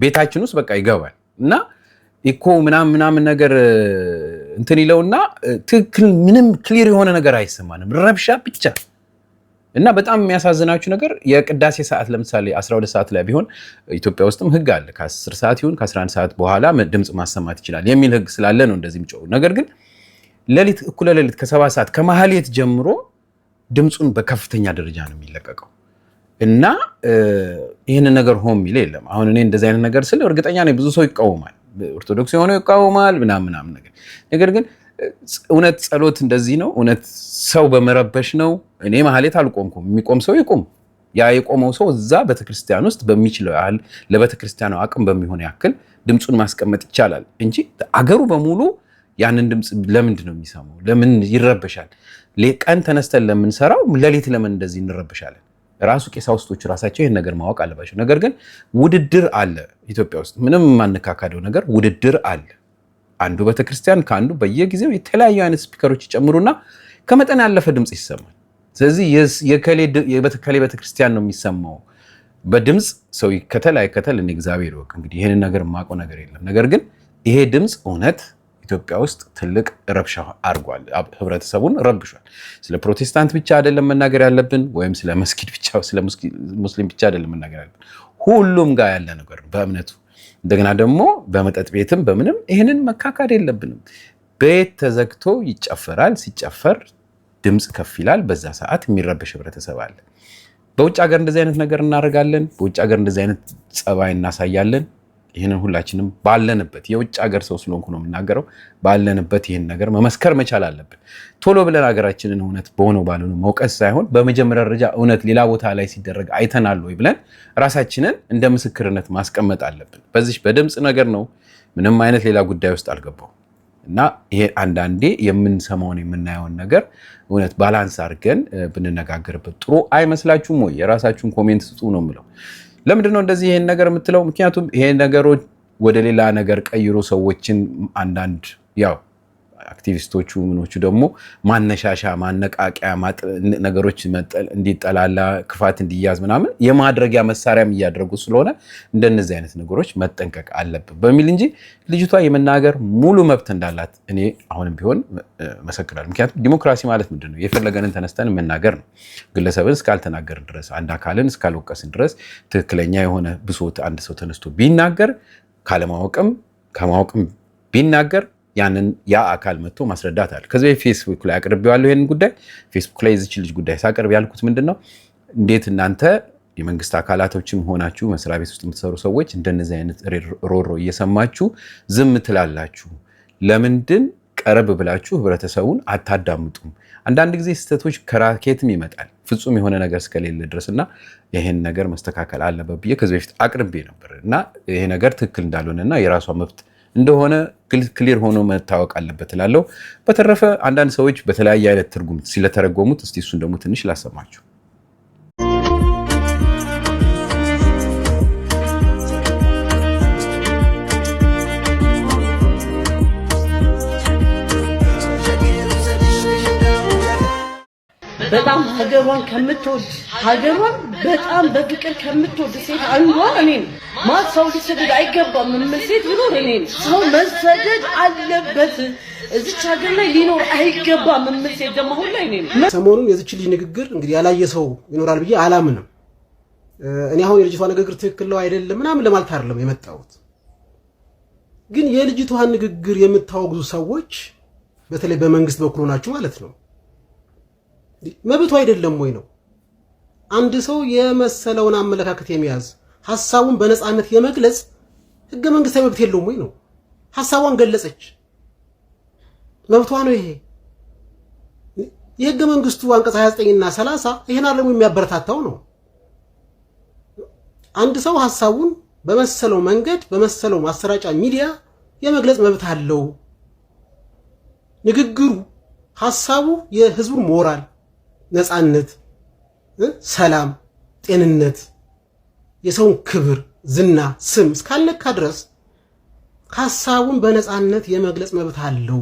ቤታችን ውስጥ በቃ ይገባል እና ኢኮ ምናምን ነገር እንትን ይለውና ትክክል ምንም ክሊር የሆነ ነገር አይሰማንም ረብሻ ብቻ። እና በጣም የሚያሳዝናችሁ ነገር የቅዳሴ ሰዓት ለምሳሌ 12 ሰዓት ላይ ቢሆን ኢትዮጵያ ውስጥም ህግ አለ ከ10 ሰዓት ይሁን ከ11 ሰዓት በኋላ ድምጽ ማሰማት ይችላል የሚል ህግ ስላለ ነው እንደዚህ የሚጮው። ነገር ግን ሌሊት እኩለ ሌሊት ከ7 ሰዓት ከማህሌት ጀምሮ ድምጹን በከፍተኛ ደረጃ ነው የሚለቀቀው እና ይሄን ነገር ሆም ይል የለም። አሁን እኔ እንደዚህ አይነት ነገር ስለ እርግጠኛ ነኝ ብዙ ሰው ይቃወማል፣ ኦርቶዶክስ የሆነ ይቃወማል ምናምን ነገር ግን እውነት ጸሎት እንደዚህ ነው? እውነት ሰው በመረበሽ ነው? እኔ ማህሌት አልቆምኩም። የሚቆም ሰው ይቆም። ያ የቆመው ሰው እዛ ቤተክርስቲያን ውስጥ በሚችለው ያህል ለቤተክርስቲያኑ አቅም በሚሆን ያክል ድምጹን ማስቀመጥ ይቻላል እንጂ አገሩ በሙሉ ያንን ድምጽ ለምንድን ነው የሚሰማው? ለምን ይረበሻል? ቀን ተነስተን ለምንሰራው ሌሊት ለምን እንደዚህ እንረበሻለን? ራሱ ቀሳውስቶች ራሳቸው ይሄን ነገር ማወቅ አለባቸው። ነገር ግን ውድድር አለ ኢትዮጵያ ውስጥ ምንም ማንካካደው ነገር ውድድር አለ። አንዱ ቤተክርስቲያን ካንዱ በየጊዜው የተለያዩ አይነት ስፒከሮች ይጨምሩና ከመጠን ያለፈ ድምጽ ይሰማል። ስለዚህ የከሌ ቤተክርስቲያን ነው የሚሰማው በድምጽ ሰው ከተል እኔ እግዚአብሔር ይወቅ። እንግዲህ ይሄንን ነገር ማቆ ነገር የለም። ነገር ግን ይሄ ድምጽ እውነት ኢትዮጵያ ውስጥ ትልቅ ረብሻ አርጓል። ህብረተሰቡን ረብሿል። ስለ ፕሮቴስታንት ብቻ አይደለም መናገር ያለብን ወይም ስለ መስጊድ ብቻ ስለ ሙስሊም ብቻ አይደለም መናገር ያለብን። ሁሉም ጋር ያለ ነገር በእምነቱ እንደገና ደግሞ በመጠጥ ቤትም በምንም ይሄንን መካካድ የለብንም። ቤት ተዘግቶ ይጨፈራል። ሲጨፈር ድምጽ ከፍ ይላል። በዛ ሰዓት የሚረበሽ ህብረተሰብ አለ። በውጭ ሀገር እንደዚህ አይነት ነገር እናደርጋለን። በውጭ ሀገር እንደዚህ አይነት ጸባይ እናሳያለን። ይሄንን ሁላችንም ባለንበት የውጭ ሀገር ሰው ስለሆንኩ ነው የምናገረው ባለንበት ይሄን ነገር መመስከር መቻል አለብን። ቶሎ ብለን ሀገራችንን እውነት በሆነው ባልሆነ መውቀስ ሳይሆን በመጀመሪያ ደረጃ እውነት ሌላ ቦታ ላይ ሲደረግ አይተናል ወይ ብለን ራሳችንን እንደ ምስክርነት ማስቀመጥ አለብን። በዚህ በድምጽ ነገር ነው ምንም አይነት ሌላ ጉዳይ ውስጥ አልገባው እና ይሄ አንዳንዴ የምንሰማውን የምናየውን ነገር እውነት ባላንስ አድርገን ብንነጋገርበት ጥሩ አይመስላችሁም ወይ? የራሳችሁን ኮሜንት ስጡ ነው የምለው። ለምንድነው እንደዚህ ይሄን ነገር የምትለው? ምክንያቱም ይሄ ነገሮች ወደ ሌላ ነገር ቀይሮ ሰዎችን አንዳንድ ያው አክቲቪስቶቹ ምኖቹ ደግሞ ማነሻሻ ማነቃቂያ ነገሮች እንዲጠላላ ክፋት እንዲያዝ ምናምን የማድረጊያ መሳሪያም እያደረጉ ስለሆነ እንደነዚህ አይነት ነገሮች መጠንቀቅ አለብን በሚል እንጂ ልጅቷ የመናገር ሙሉ መብት እንዳላት እኔ አሁንም ቢሆን መሰክራለሁ። ምክንያቱም ዲሞክራሲ ማለት ምንድነው? የፈለገንን ተነስተን መናገር ነው። ግለሰብን እስካልተናገርን ድረስ አንድ አካልን እስካልወቀስን ድረስ ትክክለኛ የሆነ ብሶት አንድ ሰው ተነስቶ ቢናገር ካለማወቅም ከማወቅም ቢናገር ያንን ያ አካል መጥቶ ማስረዳት አለ። ከዚህ ፌስቡክ ላይ አቅርቤዋለሁ ይሄን ጉዳይ። ፌስቡክ ላይ እዚች ልጅ ጉዳይ ሳቀርብ ያልኩት ምንድነው እንዴት እናንተ የመንግስት አካላቶችም ሆናችሁ መስሪያ ቤት ውስጥ የምትሰሩ ሰዎች እንደነዚህ አይነት ሮሮ እየሰማችሁ ዝም ትላላችሁ? ለምንድን ቀረብ ብላችሁ ህብረተሰቡን አታዳምጡም? አንዳንድ ጊዜ ስህተቶች ከራኬትም ይመጣል ፍጹም የሆነ ነገር እስከሌለ ድረስና ይሄን ነገር መስተካከል አለበት ብዬ ከዚህ በፊት አቅርቤ ነበር እና ይሄ ነገር ትክክል እንዳልሆነና የራሷ መብት እንደሆነ ክሊር ሆኖ መታወቅ አለበት እላለሁ። በተረፈ አንዳንድ ሰዎች በተለያየ አይነት ትርጉም ስለተረጎሙት እስቲ እሱን ደግሞ ትንሽ ላሰማችሁ። በጣም ሀገሯን ከምትወድ ሀገሯን በጣም በፍቅር ከምትወድ ሴት አንዷ እኔ ነኝ። ማለት ሰው ሊሰደድ አይገባም የምል ሴት ቢኖር እኔ ነኝ። ሰው መሰደድ አለበት እዚች ሀገር ላይ ሊኖር አይገባም የምል ሴት ደግሞ ሁላ እኔ ነኝ። ሰሞኑን የዚች ልጅ ንግግር እንግዲህ ያላየ ሰው ይኖራል ብዬ አላምንም። እኔ አሁን የልጅቷ ንግግር ትክክል ነው አይደለም ምናምን ለማለት አይደለም የመጣሁት። ግን የልጅቷን ንግግር የምታወግዙ ሰዎች በተለይ በመንግስት በኩል ናችሁ ማለት ነው። መብቱ አይደለም ወይ ነው? አንድ ሰው የመሰለውን አመለካከት የሚያዝ ሐሳቡን በነፃነት የመግለጽ ህገ መንግስታዊ መብት የለውም ወይ ነው? ሐሳቧን ገለጸች፣ መብቷ ነው ይሄ። የህገ መንግስቱ አንቀጽ 29 እና 30 ይሄን አለም የሚያበረታታው ነው። አንድ ሰው ሐሳቡን በመሰለው መንገድ በመሰለው ማሰራጫ ሚዲያ የመግለጽ መብት አለው። ንግግሩ ሐሳቡ የህዝቡን ሞራል፣ ነፃነት፣ ሰላም፣ ጤንነት፣ የሰውን ክብር፣ ዝና፣ ስም እስካልነካ ድረስ ሐሳቡን በነፃነት የመግለጽ መብት አለው።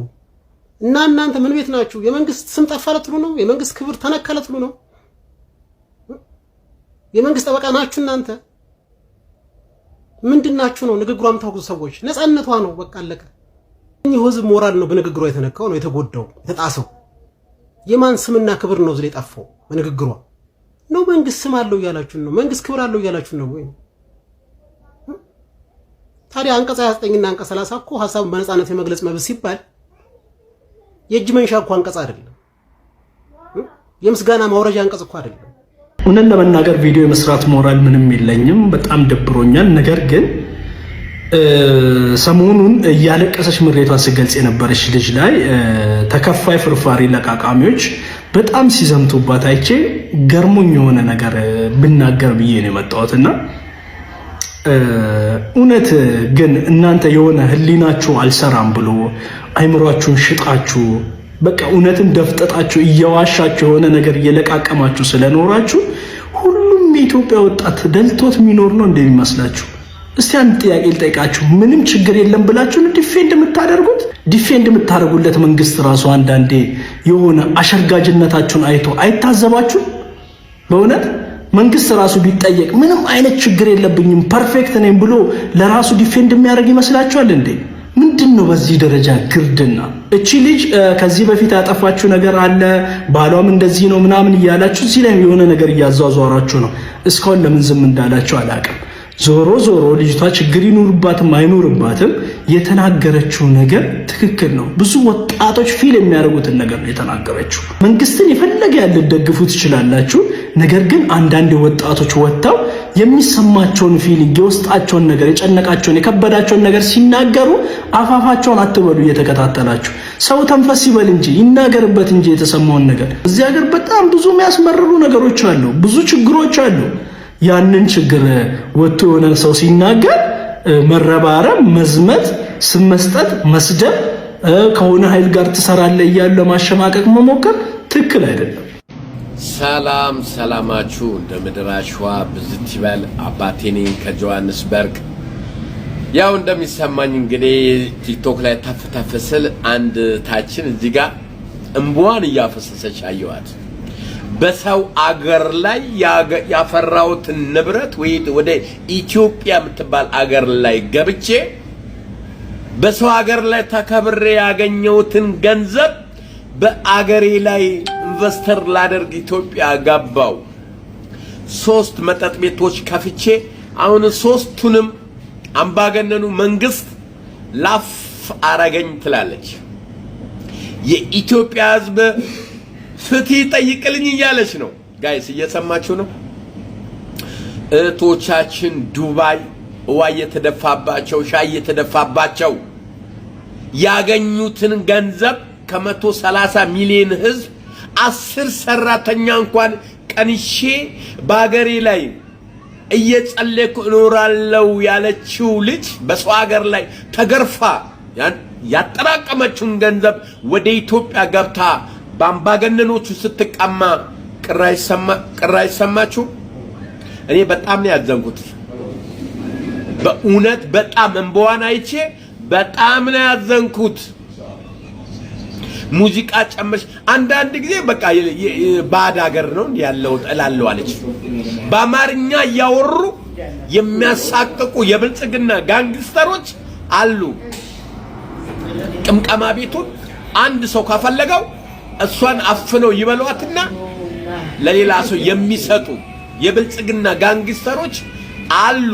እና እናንተ ምን ቤት ናችሁ? የመንግስት ስም ጠፋ ልትሉ ነው? የመንግስት ክብር ተነካ ልትሉ ነው? የመንግስት ጠበቃ ናችሁ እናንተ? ምንድናችሁ ነው? ንግግሯ የምታወግዙ ሰዎች ነፃነቷ ነው፣ በቃ አለቀ። እኚህ ህዝብ ሞራል ነው በንግግሯ የተነካው ነው የተጎዳው የተጣሰው። የማን ስምና ክብር ነው ዝለ ጠፋው በንግግሯ ነው? መንግስት ስም አለው እያላችሁ ነው? መንግስት ክብር አለው እያላችሁ ነው ወይ? ታዲያ አንቀጽ 29 እና አንቀጽ 30 እኮ ሐሳብን በነፃነት የመግለጽ መብት ሲባል የእጅ መንሻ እኮ አንቀጽ አይደለም። የምስጋና ማውረጃ አንቀጽ እኮ አይደለም። እውነት ለመናገር ቪዲዮ የመስራት ሞራል ምንም የለኝም። በጣም ደብሮኛል። ነገር ግን ሰሞኑን እያለቀሰች ምሬቷን ስገልጽ የነበረች ልጅ ላይ ተከፋይ ፍርፋሪ ለቃቃሚዎች በጣም ሲዘምቱባት አይቼ ገርሞኝ የሆነ ነገር ብናገር ብዬ ነው የመጣሁትና እውነት ግን እናንተ የሆነ ህሊናችሁ አልሰራም ብሎ አይምሯችሁን ሽጣችሁ በቃ እውነትን ደፍጠጣችሁ እየዋሻችሁ የሆነ ነገር እየለቃቀማችሁ ስለኖራችሁ ሁሉም የኢትዮጵያ ወጣት ደልቶት የሚኖር ነው እንደሚመስላችሁ? እስቲ አንድ ጥያቄ ልጠይቃችሁ። ምንም ችግር የለም ብላችሁ ዲፌንድ የምታደርጉት? ዲፌንድ የምታደርጉለት መንግስት ራሱ አንዳንዴ የሆነ አሸርጋጅነታችሁን አይቶ አይታዘባችሁ? በእውነት መንግስት ራሱ ቢጠየቅ ምንም አይነት ችግር የለብኝም ፐርፌክት ነኝ ብሎ ለራሱ ዲፌንድ የሚያደርግ ይመስላችኋል እንዴ? ምንድነው በዚህ ደረጃ ግርድና? እቺ ልጅ ከዚህ በፊት ያጠፋችሁ ነገር አለ፣ ባሏም እንደዚህ ነው ምናምን እያላችሁ እዚህ ላይ የሆነ ነገር እያዟዟራችሁ ነው። እስካሁን ለምን ዝም እንዳላችሁ አላውቅም። ዞሮ ዞሮ ልጅቷ ችግር ይኑርባትም አይኑርባትም የተናገረችው ነገር ትክክል ነው። ብዙ ወጣቶች ፊል የሚያደርጉትን ነገር ነው የተናገረችው። መንግስትን የፈለገ ያለ ደግፉ ትችላላችሁ። ነገር ግን አንዳንድ ወጣቶች ወጥተው የሚሰማቸውን ፊሊንግ የውስጣቸውን ነገር የጨነቃቸውን የከበዳቸውን ነገር ሲናገሩ አፋፋቸውን አትበሉ እየተከታተላችሁ። ሰው ተንፈስ ይበል እንጂ ይናገርበት እንጂ የተሰማውን ነገር። እዚህ ሀገር በጣም ብዙ የሚያስመርሩ ነገሮች አሉ፣ ብዙ ችግሮች አሉ። ያንን ችግር ወጥቶ የሆነ ሰው ሲናገር መረባረብ፣ መዝመት፣ ስም መስጠት፣ መስደብ፣ ከሆነ ኃይል ጋር ትሰራለህ እያሉ ለማሸማቀቅ መሞከር ትክክል አይደለም። ሰላም ሰላማችሁ እንደ ምድር አሸዋ ብዝት ይበል። አባቴ ነኝ ከጆሃንስበርግ። ያው እንደሚሰማኝ እንግዲህ ቲክቶክ ላይ ተፍ ስል አንድ ታችን እዚህ ጋር እንቧን እያፈሰሰች አየዋት። በሰው አገር ላይ ያፈራሁትን ንብረት ወደ ኢትዮጵያ የምትባል አገር ላይ ገብቼ በሰው አገር ላይ ተከብሬ ያገኘሁትን ገንዘብ በአገሬ ላይ ኢንቨስተር ላደርግ ኢትዮጵያ ገባው። 3 መጠጥ ቤቶች ከፍቼ አሁን 3ቱንም አምባገነኑ መንግስት ላፍ አረገኝ ትላለች። የኢትዮጵያ ሕዝብ ፍትህ ጠይቅልኝ እያለች ነው። ጋይስ እየሰማችሁ ነው? እህቶቻችን ዱባይ ውሃ የተደፋባቸው ሻይ የተደፋባቸው ያገኙትን ገንዘብ ከ130 ሚሊዮን ህዝብ 10 ሰራተኛ እንኳን ቀንሼ በአገሬ ላይ እየጸለይኩ እኖራለሁ ያለችው ልጅ በሰው ሀገር ላይ ተገርፋ ያጠራቀመችውን ገንዘብ ወደ ኢትዮጵያ ገብታ በአምባገነኖቹ ስትቀማ ቅራይ ሰማችሁ? እኔ በጣም ነው ያዘንኩት። በእውነት በጣም እንበዋን አይቼ በጣም ነው ያዘንኩት። ሙዚቃ ጨምርሽ አንዳንድ ጊዜ በቃ ባድ ሀገር ነው ያለው እላለሁ አለች። በአማርኛ እያወሩ የሚያሳቅቁ የብልጽግና ጋንግስተሮች አሉ። ቅምቀማ ቤቱን አንድ ሰው ከፈለገው እሷን አፍነው ይበሏትና ለሌላ ሰው የሚሰጡ የብልጽግና ጋንግስተሮች አሉ።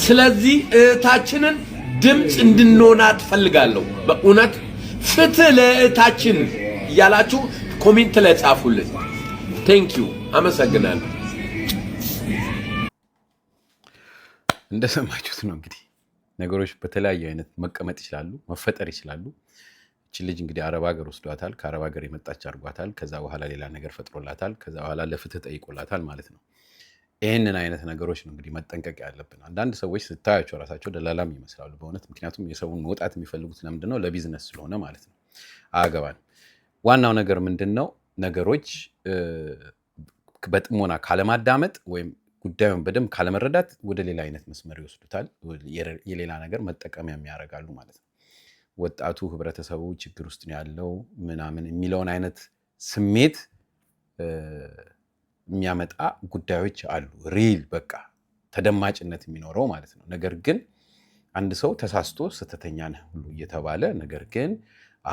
ስለዚህ እህታችንን ድምጽ እንድንሆናት ፈልጋለሁ። በእውነት ፍትህ ለእህታችን እያላችሁ ኮሜንት ላይ ጻፉልን። ቴንክ ዩ አመሰግናለሁ። እንደሰማችሁት ነው እንግዲህ ነገሮች በተለያየ አይነት መቀመጥ ይችላሉ፣ መፈጠር ይችላሉ። እቺ ልጅ እንግዲህ አረብ ሀገር ወስዷታል፣ ከአረብ ሀገር የመጣች አድርጓታል። ከዛ በኋላ ሌላ ነገር ፈጥሮላታል። ከዛ በኋላ ለፍትህ ጠይቆላታል ማለት ነው። ይህንን አይነት ነገሮች ነው እንግዲህ መጠንቀቅ ያለብን። አንዳንድ ሰዎች ስታያቸው ራሳቸው ደላላም ይመስላሉ በእውነት። ምክንያቱም የሰውን መውጣት የሚፈልጉት ለምንድን ነው? ለቢዝነስ ስለሆነ ማለት ነው። አያገባን። ዋናው ነገር ምንድን ነው? ነገሮች በጥሞና ካለማዳመጥ ወይም ጉዳዩን በደንብ ካለመረዳት ወደ ሌላ አይነት መስመር ይወስዱታል። የሌላ ነገር መጠቀሚያ ያደርጋሉ ማለት ነው። ወጣቱ ህብረተሰቡ ችግር ውስጥ ነው ያለው ምናምን የሚለውን አይነት ስሜት የሚያመጣ ጉዳዮች አሉ። ሪል በቃ ተደማጭነት የሚኖረው ማለት ነው። ነገር ግን አንድ ሰው ተሳስቶ ስህተተኛ ነህ ሁሉ እየተባለ ነገር ግን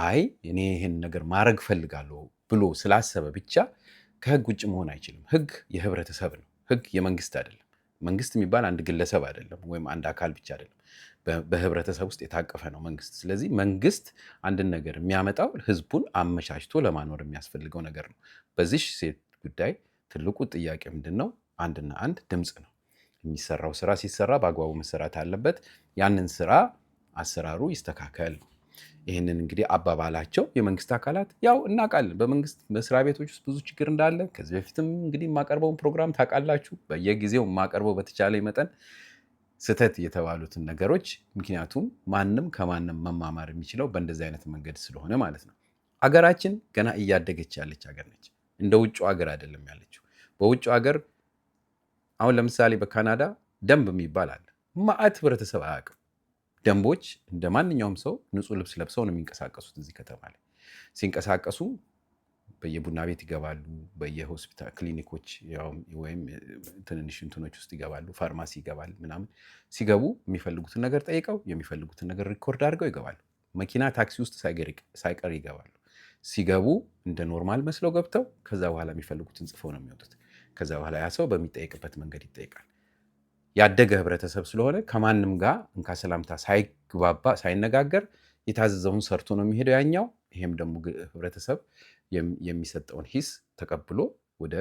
አይ እኔ ይህን ነገር ማድረግ ፈልጋለሁ ብሎ ስላሰበ ብቻ ከህግ ውጭ መሆን አይችልም። ህግ የህብረተሰብ ነው። ህግ የመንግስት አይደለም። መንግስት የሚባል አንድ ግለሰብ አይደለም፣ ወይም አንድ አካል ብቻ አይደለም። በህብረተሰብ ውስጥ የታቀፈ ነው መንግስት። ስለዚህ መንግስት አንድን ነገር የሚያመጣው ህዝቡን አመቻችቶ ለማኖር የሚያስፈልገው ነገር ነው። በዚህ ሴት ጉዳይ ትልቁ ጥያቄ ምንድን ነው? አንድና አንድ ድምፅ ነው። የሚሰራው ስራ ሲሰራ በአግባቡ መሰራት አለበት። ያንን ስራ አሰራሩ ይስተካከል ነው። ይህንን እንግዲህ አባባላቸው የመንግስት አካላት ያው እናውቃለን። በመንግስት መስሪያ ቤቶች ውስጥ ብዙ ችግር እንዳለ ከዚህ በፊትም እንግዲህ የማቀርበውን ፕሮግራም ታውቃላችሁ። በየጊዜው የማቀርበው በተቻለ መጠን ስህተት የተባሉትን ነገሮች፣ ምክንያቱም ማንም ከማንም መማማር የሚችለው በእንደዚህ አይነት መንገድ ስለሆነ ማለት ነው። አገራችን ገና እያደገች ያለች ሀገር ነች። እንደ ውጭ ሀገር አይደለም ያለችው። በውጭ ሀገር አሁን ለምሳሌ በካናዳ ደንብ የሚባል አለ። ማዕት ህብረተሰብ አያውቅም። ደንቦች እንደ ማንኛውም ሰው ንጹህ ልብስ ለብሰው ነው የሚንቀሳቀሱት። እዚህ ከተማ ላይ ሲንቀሳቀሱ በየቡና ቤት ይገባሉ፣ በየሆስፒታል ክሊኒኮች ወይም ትንንሽ እንትኖች ውስጥ ይገባሉ፣ ፋርማሲ ይገባል ምናምን። ሲገቡ የሚፈልጉትን ነገር ጠይቀው የሚፈልጉትን ነገር ሪኮርድ አድርገው ይገባሉ። መኪና ታክሲ ውስጥ ሳይቀር ይገባሉ። ሲገቡ እንደ ኖርማል መስለው ገብተው ከዛ በኋላ የሚፈልጉትን ጽፈው ነው የሚወጡት። ከዛ በኋላ ያ ሰው በሚጠይቅበት መንገድ ይጠይቃል። ያደገ ህብረተሰብ ስለሆነ ከማንም ጋር እንካ ሰላምታ ሳይግባባ ሳይነጋገር የታዘዘውን ሰርቶ ነው የሚሄደው ያኛው። ይሄም ደግሞ ህብረተሰብ የሚሰጠውን ሂስ ተቀብሎ ወደ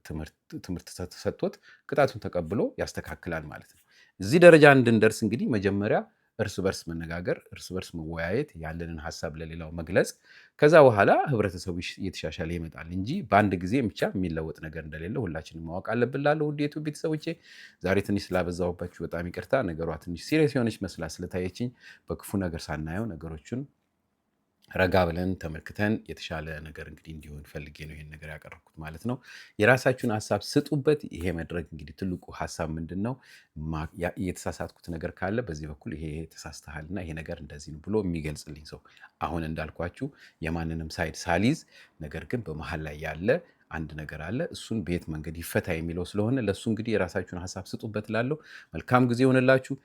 ትምህርት ተሰጥቶት ቅጣቱን ተቀብሎ ያስተካክላል ማለት ነው። እዚህ ደረጃ እንድንደርስ እንግዲህ መጀመሪያ እርስ በርስ መነጋገር፣ እርስ በርስ መወያየት፣ ያለንን ሀሳብ ለሌላው መግለጽ፣ ከዛ በኋላ ህብረተሰቡ እየተሻሻለ ይመጣል እንጂ በአንድ ጊዜ ብቻ የሚለወጥ ነገር እንደሌለ ሁላችንም ማወቅ አለብን። ላለው ውድ የዩቲዩብ ቤተሰቦቼ ዛሬ ትንሽ ስላበዛሁባችሁ በጣም ይቅርታ። ነገሯ ትንሽ ሲሪየስ የሆነች መስላ ስለታየችኝ በክፉ ነገር ሳናየው ነገሮችን ረጋ ብለን ተመልክተን የተሻለ ነገር እንግዲህ እንዲሆን ፈልጌ ነው ይሄን ነገር ያቀረብኩት ማለት ነው። የራሳችሁን ሀሳብ ስጡበት። ይሄ መድረክ እንግዲህ ትልቁ ሀሳብ ምንድን ነው? የተሳሳትኩት ነገር ካለ በዚህ በኩል ይሄ ተሳስተሃልና ይሄ ነገር እንደዚህ ነው ብሎ የሚገልጽልኝ ሰው፣ አሁን እንዳልኳችሁ የማንንም ሳይድ ሳሊዝ፣ ነገር ግን በመሀል ላይ ያለ አንድ ነገር አለ። እሱን በየት መንገድ ይፈታ የሚለው ስለሆነ ለእሱ እንግዲህ የራሳችሁን ሀሳብ ስጡበት እላለሁ። መልካም ጊዜ ይሆንላችሁ።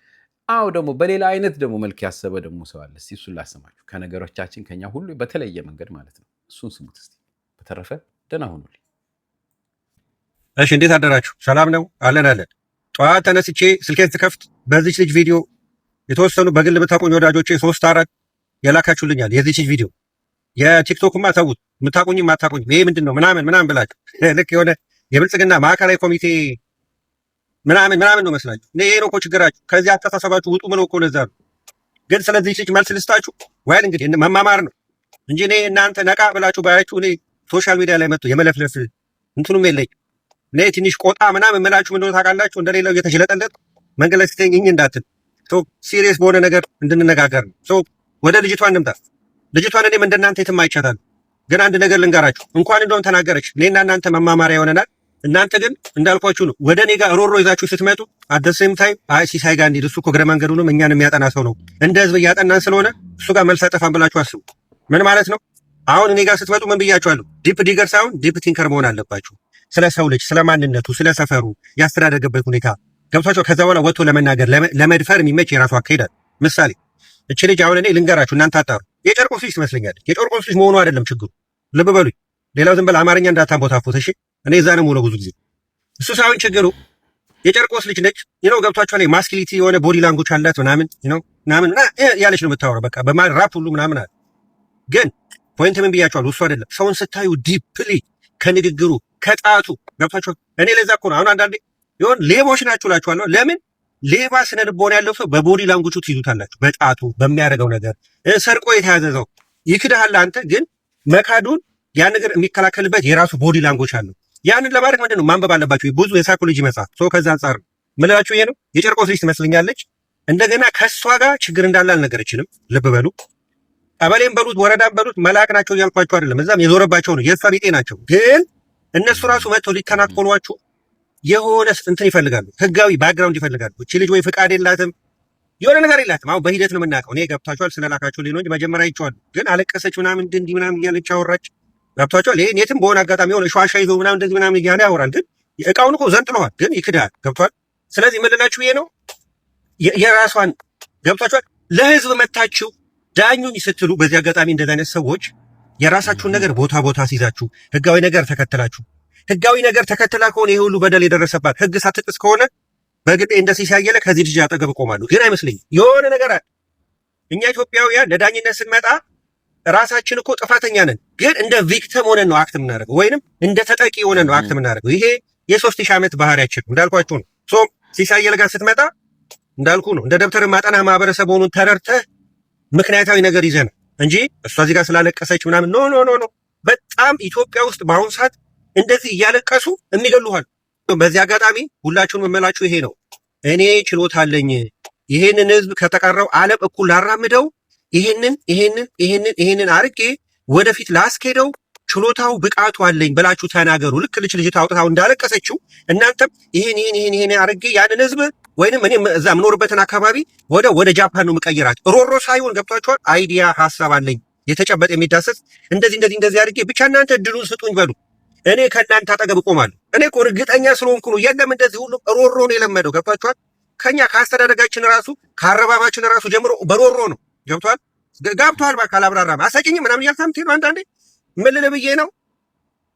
አዎ ደግሞ በሌላ አይነት ደግሞ መልክ ያሰበ ደግሞ ሰው አለ። እስቲ እሱን ላሰማችሁ። ከነገሮቻችን ከኛ ሁሉ በተለየ መንገድ ማለት ነው። እሱን ስሙት እስቲ። በተረፈ ደህና ሁኑልኝ። እሺ፣ እንዴት አደራችሁ? ሰላም ነው? አለን አለን። ጠዋት ተነስቼ ስልኬን ስከፍት በዚች ልጅ ቪዲዮ የተወሰኑ በግል የምታውቁኝ ወዳጆቼ 3-4 የላካችሁልኛል። የዚች ልጅ ቪዲዮ የቲክቶክማ ተዉት፣ የምታውቁኝም አታውቁኝም ይሄ ምንድን ነው ምናምን ብላችሁ ልክ የሆነ የብልጽግና ማዕከላዊ ኮሚቴ ምናምን ነው መስላችሁ። ይሄ ነው እኮ ችግራችሁ። ከዚህ አስተሳሰባችሁ ውጡ። ምን እኮ ለዛ ነው። ግን ስለዚህ ልጅ መልስ ልስጣችሁ ወይል እንግዲህ መማማር ነው እንጂ እኔ እናንተ ነቃ ብላችሁ ባያችሁ እኔ ሶሻል ሚዲያ ላይ መጥቶ የመለፍለፍ እንትኑም የለኝ። እኔ ትንሽ ቆጣ ምናምን የምላችሁ ምን እንደሆነ ታውቃላችሁ። እንደሌላው እየተሽለጠለጥ መንገድ ላይ ስትገኝ እንዳትል ሲሪየስ በሆነ ነገር እንድንነጋገር ነው። ወደ ልጅቷ እንምጣ። ልጅቷን እኔም እንደናንተ የትም አይቻታል። ግን አንድ ነገር ልንገራችሁ። እንኳን እንደውም ተናገረች እኔና እናንተ መማማሪያ ይሆነናል። እናንተ ግን እንዳልኳችሁ ነው። ወደ እኔ ጋር ሮሮ ይዛችሁ ስትመጡ አደሰም ታይም አይ ሲሳይ ጋር እንሂድ፣ እሱ እኮ እግረ መንገዱንም እኛን የሚያጠና ሰው ነው፣ እንደ ህዝብ እያጠናን ስለሆነ እሱ ጋር መልስ አጠፋን ብላችሁ አስቡ። ምን ማለት ነው? አሁን እኔ ጋር ስትመጡ ምን ብያችኋለሁ? ዲፕ ዲገር ሳይሆን ዲፕ ቲንከር መሆን አለባችሁ። ስለ ሰው ልጅ፣ ስለ ማንነቱ፣ ስለ ሰፈሩ ያስተዳደገበት ሁኔታ ገብቷቸው ከዛ በኋላ ወጥቶ ለመናገር ለመድፈር የሚመች የራሱ አካሄዳል። ምሳሌ እቺ ልጅ አሁን እኔ ልንገራችሁ እናንተ አጣሩ። የጨርቆስ ልጅ ትመስለኛለች። የጨርቆስ ልጅ መሆኑ አይደለም ችግሩ። ልብ በሉኝ። ሌላው ዝም በል አማርኛ እንዳታንቦታፉት እሺ። እኔ እዛ ነው የምውለው ብዙ ጊዜ። እሱ ሳይሆን ችግሩ የጨርቆስ ልጅ ነች። ይነው ገብቷቸው ላይ ማስኪሊቲ የሆነ ቦዲ ላንጉጅ አላት ምናምን ይነው ምናምን ያለች ነው የምታወራው። በቃ በማል ራፕ ሁሉ ምናምን አለ። ግን ፖይንት ምን ብያችኋለሁ? እሱ አይደለም ሰውን ስታዩ ዲፕሊ ከንግግሩ ከጣቱ ገብቷቸው። እኔ ለዛ እኮ ነው አሁን አንዳንዴ ይሁን ሌቦች ናችሁ እላችኋለሁ። ለምን ሌባ ስነ ልቦና ያለው ሰው በቦዲ ላንጉጁ ትይዙታላችሁ፣ በጣቱ በሚያደርገው ነገር። ሰርቆ የተያዘ ሰው ይክዳሃል አንተ፣ ግን መካዱን ያ ነገር የሚከላከልበት የራሱ ቦዲ ላንጉጅ አለው። ያንን ለማድረግ ምንድን ነው ማንበብ አለባችሁ፣ ብዙ የሳይኮሎጂ መጽሐፍ። ሶ ከዛ አንጻር ምንላችሁ ይሄ ነው። የጨርቆስ ልጅ ትመስለኛለች። እንደገና ከሷ ጋር ችግር እንዳለ አልነገረችንም። ልብ በሉ። ቀበሌም በሉት ወረዳም በሉት መልአክ ናቸው እያልኳቸው አይደለም። እዛም የዞረባቸው ነው የእሷ ቢጤ ናቸው። ግን እነሱ ራሱ መጥተው ሊተናኮሏችሁ የሆነ እንትን ይፈልጋሉ፣ ህጋዊ ባክግራውንድ ይፈልጋሉ። እቺ ልጅ ወይ ፍቃድ የላትም የሆነ ነገር የላትም። አሁን በሂደት ነው የምናውቀው። እኔ ገብቷቸዋል ስለላካቸው ሌሎች መጀመሪያ ይቸዋል። ግን አለቀሰች ምናምን እንዲህ ምናምን እያለች አወራች። ገብቷቸዋል። ይሄ የትም በሆነ አጋጣሚ የሆነ ሸዋሻ ይዞ ምናምን እንደዚህ ምናምን እያለ ያወራል። ግን እቃውን እኮ ዘንጥለዋል፣ ግን ይክዳል። ገብቷል። ስለዚህ የምልላችሁ ይሄ ነው። የራሷን ገብቷቸዋል። ለህዝብ መታችሁ ዳኙኝ ስትሉ በዚህ አጋጣሚ እንደዚህ አይነት ሰዎች የራሳችሁን ነገር ቦታ ሲይዛችሁ ህጋዊ ነገር ተከትላችሁ ህጋዊ ነገር ተከትላ ከሆነ ይሄ ሁሉ በደል የደረሰባት ህግ ሳትጥስ ከሆነ በግጤ እንደዚህ ሲያየለ ከዚህ ልጅ አጠገብ ቆማለሁ። ግን አይመስለኝም የሆነ ነገር አለ። እኛ ኢትዮጵያውያን ለዳኝነት ስንመጣ ራሳችን እኮ ጥፋተኛ ነን፣ ግን እንደ ቪክቲም ሆነን ነው አክት የምናደርገው፣ ወይንም እንደ ተጠቂ ሆነን ነው አክት የምናደርገው። ይሄ የ3000 ዓመት ባህሪያችን እንዳልኳችሁ ነው። ሶ ሲሳየለ ጋር ስትመጣ እንዳልኩ ነው እንደ ደብተር ማጠና ማህበረሰብ ሆኑን ተረድተህ ምክንያታዊ ነገር ይዘን እንጂ እሷ እዚህ ጋር ስላለቀሰች ምናምን ኖ። በጣም ኢትዮጵያ ውስጥ በአሁኑ ሰዓት እንደዚህ እያለቀሱ የሚገሉሃል። በዚህ አጋጣሚ ሁላችሁን መመላችሁ ይሄ ነው። እኔ ችሎታ አለኝ ይሄንን ህዝብ ከተቀረው ዓለም እኩል ላራምደው፣ ይሄንን አርጌ ወደፊት ላስኬደው ችሎታው ብቃቱ አለኝ ብላችሁ ተናገሩ። ልክ ልጅ አውጥታው እንዳለቀሰችው እናንተም ይሄን አርጌ ያንን ህዝብ ወይንም እኔ እዛ የምኖርበትን አካባቢ ወደ ጃፓን ነው የምቀይራት። ሮሮ ሳይሆን ገብቷችኋል። አይዲያ ሀሳብ አለኝ የተጨበጠ የሚዳሰስ እንደዚህ አድርጌ ብቻ እናንተ እድሉን ስጡኝ በሉ። እኔ ከእናንተ አጠገብ እቆማለሁ። እኔ እኮ እርግጠኛ ስለሆንኩ ነው። የለም እንደዚህ ሁሉ ሮሮ ነው የለመደው። ገብቷችኋል። ከኛ ከአስተዳደጋችን ራሱ ከአረባባችን ራሱ ጀምሮ በሮሮ ነው። ገብቷል። በቃ አብራራም አሰጭኝ ምናምን እያልታምት ነው። አንዳንዴ ምን ልል ብዬ ነው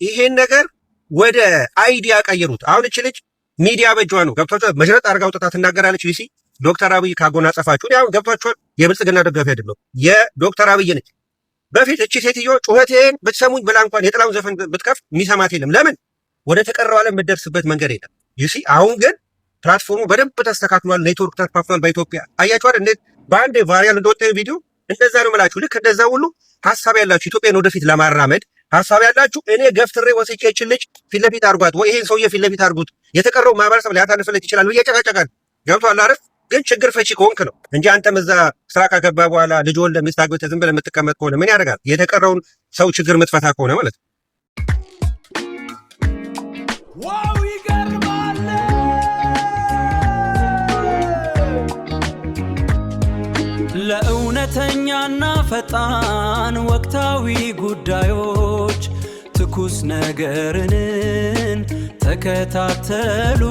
ይሄን ነገር ወደ አይዲያ ቀይሩት። አሁን እች ልጅ ሚዲያ በጇ ነው። ገብቷችኋል። መሽረጥ አድርጋ አውጥታ ትናገራለች። ዩሲ ዶክተር አብይ ካጎናጸፋችሁ ያው ገብቷችኋል። የብልጽግና ደጋፊ አይደለም የዶክተር አብይ ነች። በፊት እቺ ሴትዮ ጩኸቴን ብትሰሙኝ ብላ እንኳን የጥላውን ዘፈን ብትከፍ የሚሰማት የለም። ለምን ወደ ተቀረው ዓለም የምትደርስበት መንገድ የለም። ዩሲ አሁን ግን ፕላትፎርሙ በደንብ ተስተካክሏል። ኔትወርክ ተስፋፍቷል በኢትዮጵያ። አያችኋል እንዴት በአንድ ቫይራል እንደወጣ ቪዲዮ። እንደዛ ነው የምላችሁ። ልክ እንደዛ ሁሉ ሀሳብ ያላችሁ ኢትዮጵያን ወደፊት ለማራመድ ሀሳብ ያላችሁ እኔ ገፍትሬ ወስጄ ይችን ልጅ ፊት ለፊት አድርጓት ወይ ይሄን ሰውዬ ፊት ለፊት አድርጉት የተቀረው ማህበረሰብ ሊያታልፍለት ይችላል ብዬ ጨቃጨቃል። ገብቶሃል አይደል? ግን ችግር ፈቺ ከሆንክ ነው እንጂ አንተም እዛ ስራ ካገባ በኋላ ልጅ ወልደህ ሚስት አግብተህ ዝም ብለህ የምትቀመጥ ከሆነ ምን ያደርጋል? የተቀረውን ሰው ችግር የምትፈታ ከሆነ ማለት ነው። ዋው ይገርማል። ለእውነተኛና ፈጣን ወቅታዊ ጉዳዮች ትኩስ ነገርን ተከታተሉ።